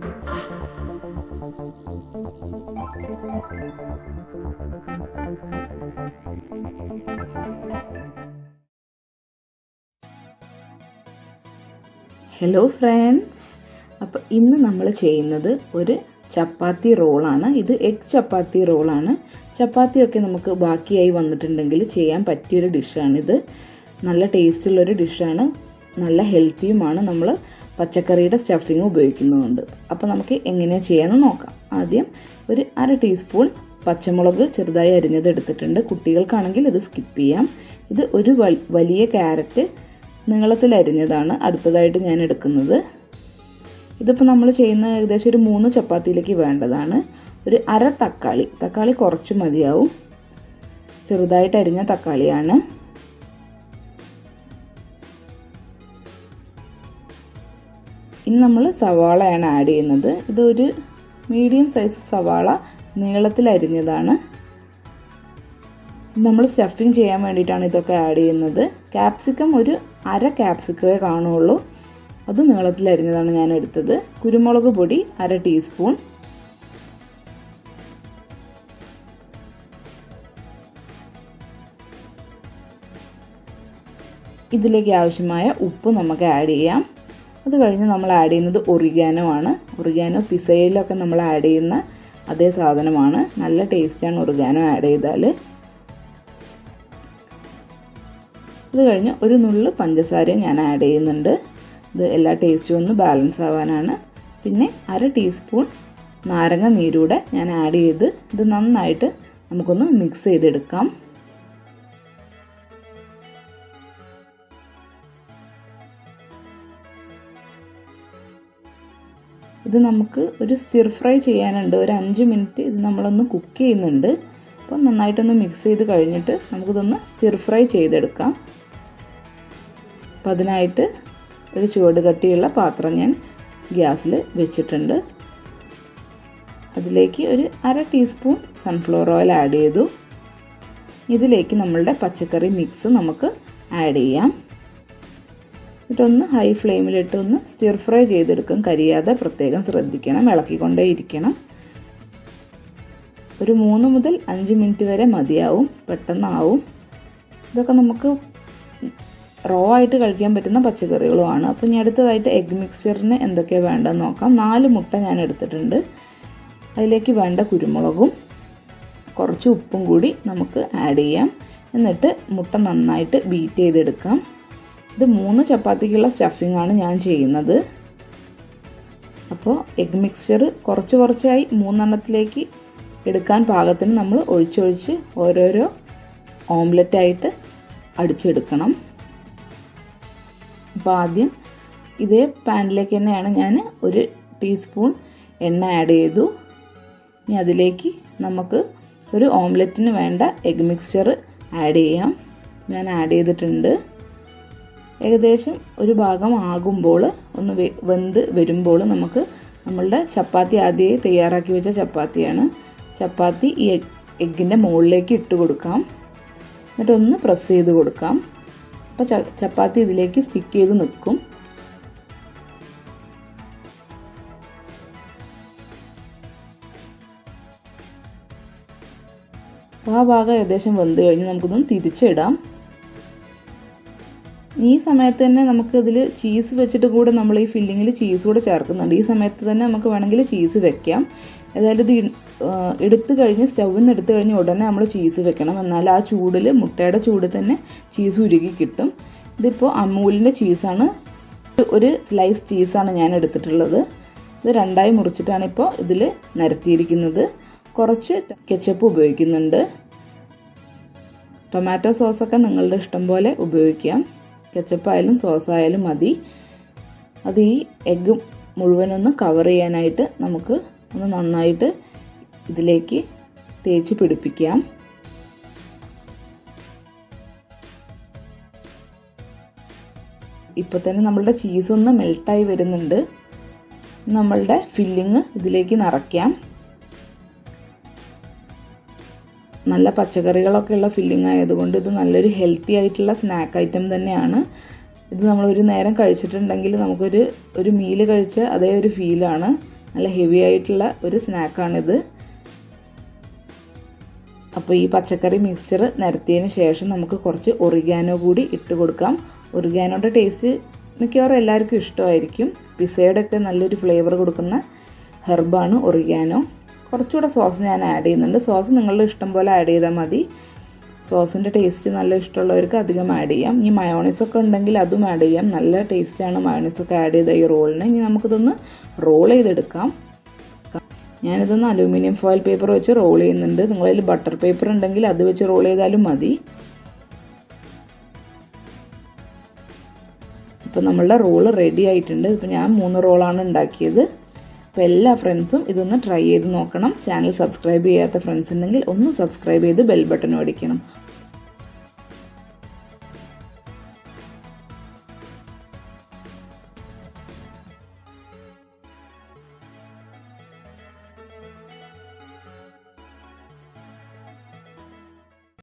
Hello friends, അപ്പോൾ ഇന്ന് നമ്മൾ ചെയ്യുന്നത് ഒരു ചപ്പാത്തി റോളാണ്. ഇത് എഗ് ചപ്പാത്തി റോളാണ്. ചപ്പാത്തിയൊക്കെ നമുക്ക് ബാക്കിയായി വന്നിട്ടുണ്ടെങ്കിൽ ചെയ്യാൻ പറ്റിയൊരു ഡിഷാണിത്. നല്ല ടേസ്റ്റുള്ളൊരു ഡിഷാണ്, നല്ല ഹെൽത്തിയുമാണ്. നമ്മൾ പച്ചക്കറിയുടെ സ്റ്റഫിങ് ഉപയോഗിക്കുന്നതുകൊണ്ട്. അപ്പോൾ നമുക്ക് എങ്ങനെയാണ് ചെയ്യാമെന്ന് നോക്കാം. ആദ്യം ഒരു 1/2 ടീസ്പൂൺ പച്ചമുളക് ചെറുതായി അരിഞ്ഞത് എടുത്തിട്ടുണ്ട്. കുട്ടികൾക്കാണെങ്കിൽ ഇത് സ്കിപ്പ് ചെയ്യാം. ഇത് ഒരു വലിയ ക്യാരറ്റ് നീളത്തിൽ അരിഞ്ഞതാണ് അടുത്തതായിട്ട് ഞാൻ എടുക്കുന്നത്. ഇതിപ്പോൾ നമ്മൾ ചെയ്യുന്ന ഏകദേശം ഒരു 3 ചപ്പാത്തിയിലേക്ക് വേണ്ടതാണ്. ഒരു 1/2 തക്കാളി കുറച്ച് മതിയാവും. ചെറുതായിട്ട് അരിഞ്ഞ തക്കാളിയാണ്. ഇനി നമ്മൾ സവാളയാണ് ആഡ് ചെയ്യുന്നത്. ഇതൊരു മീഡിയം സൈസ് സവാള നീളത്തിൽ അരിഞ്ഞതാണ്. നമ്മൾ സ്റ്റഫിങ് ചെയ്യാൻ വേണ്ടിയിട്ടാണ് ഇതൊക്കെ ആഡ് ചെയ്യുന്നത്. ക്യാപ്സിക്കം ഒരു 1/2 ക്യാപ്സിക്കമേ കാണുള്ളൂ, അത് നീളത്തിൽ അരിഞ്ഞതാണ് ഞാൻ എടുത്തത്. കുരുമുളക് പൊടി 1/2 ടീസ്പൂൺ. ഇതിലേക്ക് ആവശ്യമായ ഉപ്പ് നമുക്ക് ആഡ് ചെയ്യാം. അത് കഴിഞ്ഞ് നമ്മൾ ആഡ് ചെയ്യുന്നത് ഒറിഗാനോ ആണ്. ഒറിഗാനോ പിസയിലൊക്കെ നമ്മൾ ആഡ് ചെയ്യുന്ന അതേ സാധനമാണ്. നല്ല ടേസ്റ്റാണ് ഒറിഗാനോ ആഡ് ചെയ്താൽ. ഇത് കഴിഞ്ഞ് ഒരു നുള്ളു പഞ്ചസാരയും ഞാൻ ആഡ് ചെയ്യുന്നുണ്ട്. ഇത് എല്ലാ ടേസ്റ്റും ഒന്ന് ബാലൻസ് ആവാനാണ്. പിന്നെ 1/2 ടീസ്പൂൺ നാരങ്ങ നീരൂടെ ഞാൻ ആഡ് ചെയ്ത് ഇത് നന്നായിട്ട് നമുക്കൊന്ന് മിക്സ് ചെയ്തെടുക്കാം. ഇത് നമുക്ക് ഒരു സ്റ്റിർ ഫ്രൈ ചെയ്യാനുണ്ട്. ഒരു 5 മിനിറ്റ് ഇത് നമ്മളൊന്ന് കുക്ക് ചെയ്യുന്നുണ്ട്. അപ്പോൾ നന്നായിട്ടൊന്ന് മിക്സ് ചെയ്ത് കഴിഞ്ഞിട്ട് നമുക്കിതൊന്ന് സ്റ്റിർ ഫ്രൈ ചെയ്തെടുക്കാം. അപ്പം അതിനായിട്ട് ഒരു ചുവട് കട്ടിയുള്ള പാത്രം ഞാൻ ഗ്യാസിൽ വെച്ചിട്ടുണ്ട്. അതിലേക്ക് ഒരു 1/2 ടീസ്പൂൺ സൺഫ്ലവർ ഓയിൽ ആഡ് ചെയ്തു. ഇതിലേക്ക് നമ്മളുടെ പച്ചക്കറി മിക്സ് നമുക്ക് ആഡ് ചെയ്യാം. എന്നിട്ടൊന്ന് ഹൈ ഫ്ലെയിമിലിട്ട് ഒന്ന് സ്റ്റിർ ഫ്രൈ ചെയ്തെടുക്കും. കരിയാതെ പ്രത്യേകം ശ്രദ്ധിക്കണം, ഇളക്കിക്കൊണ്ടേ ഇരിക്കണം. ഒരു 3 മുതൽ 5 മിനിറ്റ് വരെ മതിയാവും, പെട്ടെന്നാവും. ഇതൊക്കെ നമുക്ക് റോ ആയിട്ട് കഴിക്കാൻ പറ്റുന്ന പച്ചക്കറികളുമാണ്. അപ്പോൾ ഇനി അടുത്തതായിട്ട് എഗ് മിക്സ്ചറിന് എന്തൊക്കെയാണ് വേണ്ടതെന്ന് നോക്കാം. 4 മുട്ട ഞാൻ എടുത്തിട്ടുണ്ട്. അതിലേക്ക് വേണ്ട കുരുമുളകും കുറച്ച് ഉപ്പും കൂടി നമുക്ക് ആഡ് ചെയ്യാം. എന്നിട്ട് മുട്ട നന്നായിട്ട് ബീറ്റ് ചെയ്തെടുക്കാം. ഇത് 3 ചപ്പാത്തിക്കുള്ള സ്റ്റഫിംഗ് ആണ് ഞാൻ ചെയ്യുന്നത്. അപ്പോൾ എഗ് മിക്സ്ചർ കുറച്ചായി 3 എണ്ണത്തിലേക്ക് എടുക്കാൻ പാകത്തിന് നമ്മൾ ഒഴിച്ചൊഴിച്ച് ഓരോരോ ഓംലെറ്റായിട്ട് അടിച്ചെടുക്കണം. അപ്പോൾ ആദ്യം ഇതേ പാനിലേക്ക് തന്നെയാണ് ഞാൻ 1 ടീസ്പൂൺ എണ്ണ ആഡ് ചെയ്തു. ഇനി അതിലേക്ക് നമുക്ക് ഒരു ഓംലെറ്റിന് വേണ്ട എഗ് മിക്സ്ചർ ആഡ് ചെയ്യാം. ഞാൻ ആഡ് ചെയ്തിട്ടുണ്ട്. ഏകദേശം ഒരു ഭാഗം ആകുമ്പോൾ ഒന്ന് വെന്ത് വരുമ്പോൾ നമുക്ക് നമ്മളുടെ ചപ്പാത്തി ആദ്യമേ തയ്യാറാക്കി വെച്ച ചപ്പാത്തിയാണ്. ചപ്പാത്തി ഈ എഗ്ഗിൻ്റെ മുകളിലേക്ക് ഇട്ട് കൊടുക്കാം. എന്നിട്ടൊന്ന് പ്രസ് ചെയ്ത് കൊടുക്കാം. അപ്പോൾ ചപ്പാത്തി ഇതിലേക്ക് സ്റ്റിക്ക് ചെയ്ത് നിൽക്കും. അപ്പോൾ ആ ഭാഗം ഏകദേശം വെന്ത് കഴിഞ്ഞ് നമുക്കിതൊന്ന് തിരിച്ചിടാം. ഈ സമയത്ത് തന്നെ നമുക്ക് ഇതിൽ ചീസ് വെച്ചിട്ട് കൂടെ നമ്മൾ ഈ ഫില്ലിങ്ങിൽ ചീസ് കൂടെ ചേർക്കുന്നുണ്ട്. ഈ സമയത്ത് തന്നെ നമുക്ക് വേണമെങ്കിൽ ചീസ് വെക്കാം. ഏതായാലും ഇത് എടുത്തു കഴിഞ്ഞ് സ്റ്റൗവിൽ നിന്ന് എടുത്തു കഴിഞ്ഞ് ഉടനെ നമ്മൾ ചീസ് വെക്കണം. എന്നാൽ ആ ചൂടിൽ മുട്ടയുടെ ചൂട് തന്നെ ചീസ് ഉരുകി കിട്ടും. ഇതിപ്പോൾ അമൂലിൻ്റെ ചീസാണ്. ഒരു സ്ലൈസ് ചീസാണ് ഞാൻ എടുത്തിട്ടുള്ളത്. ഇത് 2ആയി മുറിച്ചിട്ടാണ് ഇപ്പോൾ ഇതിൽ നിരത്തിയിരിക്കുന്നത്. കുറച്ച് കെച്ചപ്പ് ഉപയോഗിക്കുന്നുണ്ട്. ടൊമാറ്റോ സോസൊക്കെ നിങ്ങളുടെ ഇഷ്ടം പോലെ ഉപയോഗിക്കാം. കെച്ചപ്പായാലും സോസായാലും മതി. അത് ഈ എഗ്ഗ് മുഴുവനൊന്ന് കവർ ചെയ്യാനായിട്ട് നമുക്ക് ഒന്ന് നന്നായിട്ട് ഇതിലേക്ക് തേച്ച് പിടിപ്പിക്കാം. ഇപ്പോൾ തന്നെ നമ്മളുടെ ചീസൊന്ന് മെൽട്ടായി വരുന്നുണ്ട്. നമ്മളുടെ ഫില്ലിങ് ഇതിലേക്ക് നിറയ്ക്കാം. നല്ല പച്ചക്കറികളൊക്കെ ഉള്ള ഫില്ലിംഗ് ആയതുകൊണ്ട് ഇത് നല്ലൊരു ഹെൽത്തി ആയിട്ടുള്ള സ്നാക്ക് ഐറ്റം തന്നെയാണ്. ഇത് നമ്മൾ ഒരു നേരം കഴിച്ചിട്ടുണ്ടെങ്കിൽ നമുക്കൊരു മീല് കഴിച്ച അതേ ഒരു ഫീലാണ്. നല്ല ഹെവി ആയിട്ടുള്ള ഒരു സ്നാക്കാണിത്. അപ്പോൾ ഈ പച്ചക്കറി മിക്സ്ചർ നിരത്തിയതിന് ശേഷം നമുക്ക് കുറച്ച് ഒറിഗാനോ കൂടി ഇട്ട് കൊടുക്കാം. ഒറിഗാനോയുടെ ടേസ്റ്റ് മിക്കവാറും എല്ലാവർക്കും ഇഷ്ടമായിരിക്കും. പിസയുടെ ഒക്കെ നല്ലൊരു ഫ്ലേവർ കൊടുക്കുന്ന ഹെർബാണ് ഒറിഗാനോ. കുറച്ചുകൂടെ സോസ് ഞാൻ ആഡ് ചെയ്യുന്നുണ്ട്. സോസ് നിങ്ങളുടെ ഇഷ്ടം പോലെ ആഡ് ചെയ്താൽ മതി. സോസിൻ്റെ ടേസ്റ്റ് നല്ല ഇഷ്ടമുള്ളവർക്ക് അധികം ആഡ് ചെയ്യാം. ഇനി മയോണൈസൊക്കെ ഉണ്ടെങ്കിൽ അതും ആഡ് ചെയ്യാം. നല്ല ടേസ്റ്റാണ് മയോണൈസൊക്കെ ആഡ് ചെയ്ത ഈ റോളിന്. ഇനി നമുക്കിതൊന്ന് റോൾ ചെയ്തെടുക്കാം. ഞാനിതൊന്ന് അലൂമിനിയം ഫോയിൽ പേപ്പർ വെച്ച് റോൾ ചെയ്യുന്നുണ്ട്. നിങ്ങളിൽ ബട്ടർ പേപ്പർ ഉണ്ടെങ്കിൽ അത് വെച്ച് റോൾ ചെയ്താലും മതി. ഇപ്പോൾ നമ്മളുടെ റോള് റെഡി ആയിട്ടുണ്ട്. ഇപ്പോൾ ഞാൻ 3 റോളാണ് ഉണ്ടാക്കിയത്. അപ്പോൾ എല്ലാ ഫ്രണ്ട്സും ഇതൊന്ന് ട്രൈ ചെയ്ത് നോക്കണം. ചാനൽ സബ്സ്ക്രൈബ് ചെയ്യാത്ത ഫ്രണ്ട്സ് ഉണ്ടെങ്കിൽ ഒന്ന് സബ്സ്ക്രൈബ് ചെയ്ത് ബെൽ ബട്ടൺ അടിക്കണം.